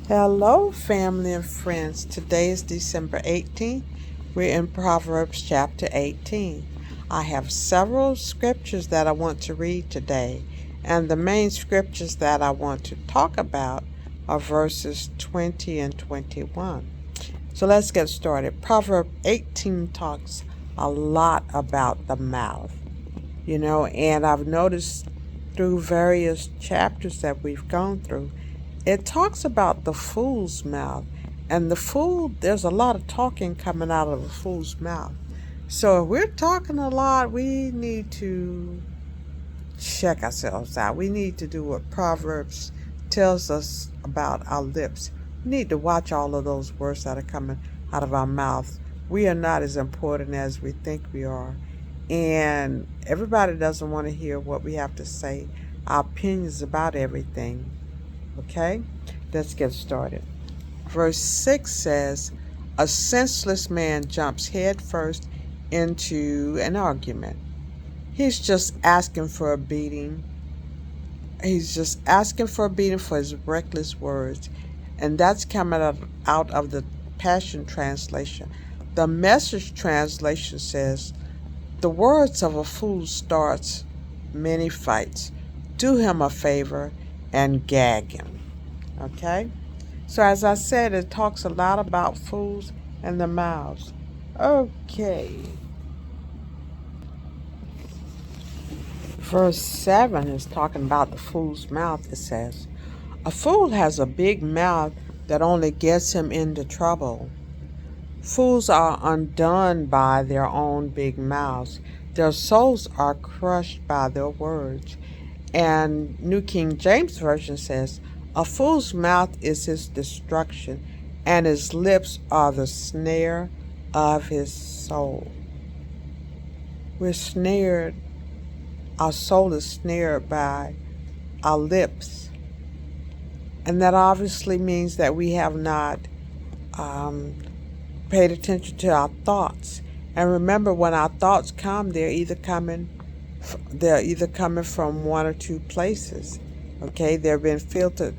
Hello, family and friends. Today is December 18th. We're in Proverbs chapter 18. I have several scriptures that I want to read today, and the main scriptures that I want to talk about are verses 20 and 21. So let's get started. Proverb 18 talks a lot about the mouth, and I've noticed through various chapters that we've gone through, it talks about the fool's mouth. And the fool, there's a lot of talking coming out of a fool's mouth. So if we're talking a lot, we need to check ourselves out. We need to do what Proverbs tells us about our lips. We need to watch all of those words that are coming out of our mouth. We are not as important as we think we are. And everybody doesn't want to hear what we have to say, our opinions about everything. Okay? Let's get started. Verse 6 says, "A senseless man jumps headfirst into an argument. He's just asking for a beating. He's just asking for a beating for his reckless words." And that's coming out of the Passion Translation. The Message Translation says, "The words of a fool starts many fights. Do him a favor and gag him." Okay? So as I said, it talks a lot about fools and their mouths. Okay. Verse 7 is talking about the fool's mouth. It says, "A fool has a big mouth that only gets him into trouble. Fools are undone by their own big mouths. Their souls are crushed by their words." And New King James Version says, "A fool's mouth is his destruction, and his lips are the snare of his soul." We're snared, our soul is snared by our lips. And that obviously means that we have not um, paid attention to our thoughts. And remember, when our thoughts come, they're either coming from one or two places. Okay, they're being filtered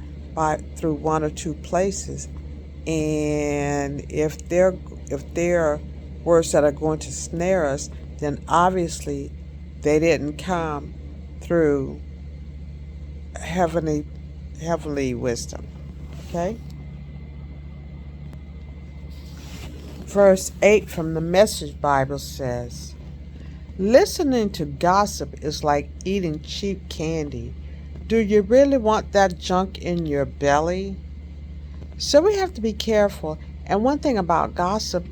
through one or two places, and if they're words that are going to snare us, then obviously they didn't come through heavenly wisdom. Okay. Verse 8 from the Message Bible says, "Listening to gossip is like eating cheap candy. Do you really want that junk in your belly?" So we have to be careful. And one thing about gossip,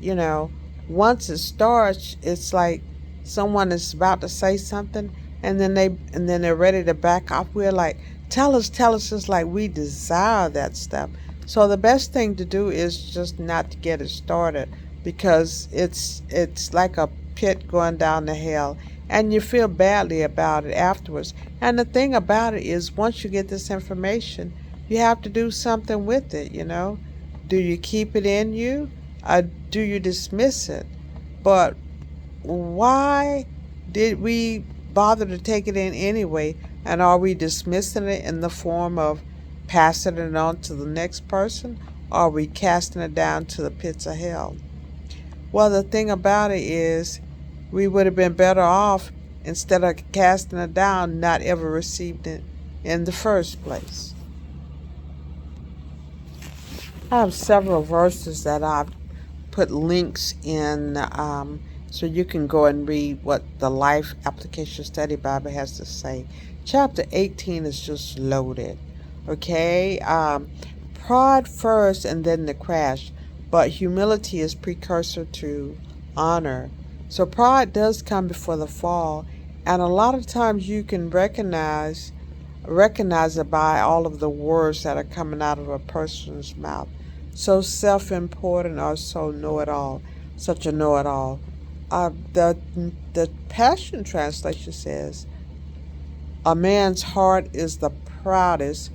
once it starts, it's like someone is about to say something, and then they're ready to back off. We're like, tell us, tell us. It's like we desire that stuff. So the best thing to do is just not to get it started, because it's like a pit going down to hell, and you feel badly about it afterwards. And the thing about it is, once you get this information, you have to do something with it. Do you keep it in you, or do you dismiss it? But why did we bother to take it in anyway? And are we dismissing it in the form of passing it on to the next person? Or are we casting it down to the pits of hell? Well, the thing about it is, we would have been better off, instead of casting it down, not ever received it in the first place. I have several verses that I've put links in, so you can go and read what the Life Application Study Bible has to say. Chapter 18 is just loaded. Okay? Pride first and then the crash, but humility is precursor to honor. So pride does come before the fall, and a lot of times you can recognize it by all of the words that are coming out of a person's mouth. So self-important, or so know-it-all, such a know-it-all. The Passion Translation says, "A man's heart is the proudest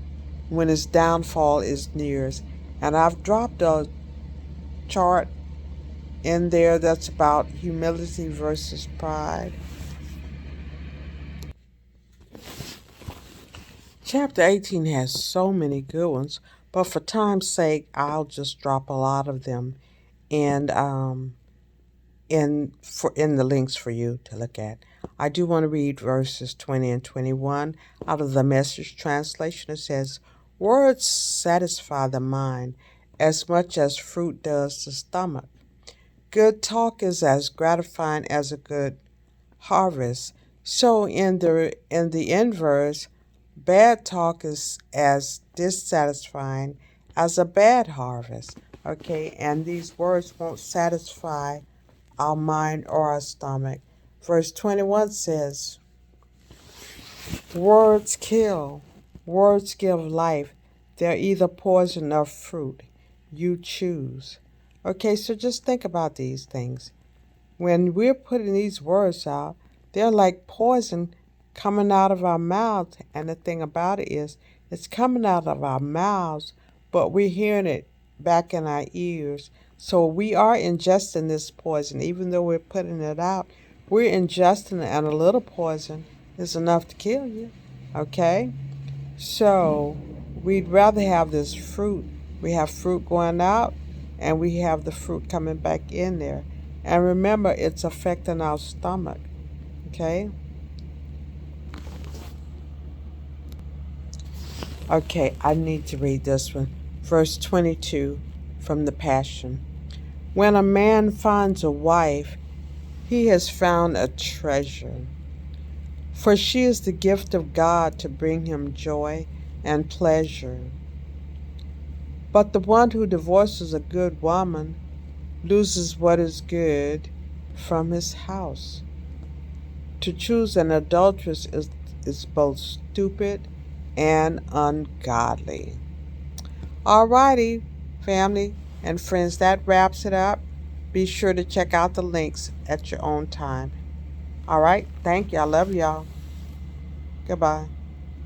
when his downfall is near." And I've dropped a chart in there that's about humility versus pride. Chapter 18 has so many good ones, But for time's sake, I'll just drop a lot of them and in the links for you to look at. I do want to read verses 20 and 21 out of the Message translation. It says, "Words satisfy the mind as much as fruit does the stomach. Good talk is as gratifying as a good harvest." So in the inverse, bad talk is as dissatisfying as a bad harvest. Okay, and these words won't satisfy our mind or our stomach. Verse 21 says, "Words kill, words give life. They're either poison or fruit. You choose." Okay, so just think about these things. When we're putting these words out, they're like poison coming out of our mouths. And the thing about it is, it's coming out of our mouths, but we're hearing it back in our ears. So we are ingesting this poison, even though we're putting it out. We're ingesting it, and a little poison is enough to kill you. Okay? So we'd rather have this fruit. We have fruit going out, and we have the fruit coming back in there. And remember, it's affecting our stomach. Okay? Okay, I need to read this one. Verse 22 from the Passion. "When a man finds a wife, he has found a treasure, for she is the gift of God to bring him joy and pleasure. But the one who divorces a good woman loses what is good from his house. To choose an adulteress is both stupid and ungodly." Alrighty, family and friends, that wraps it up. Be sure to check out the links at your own time. All right, thank you. I love y'all. Goodbye.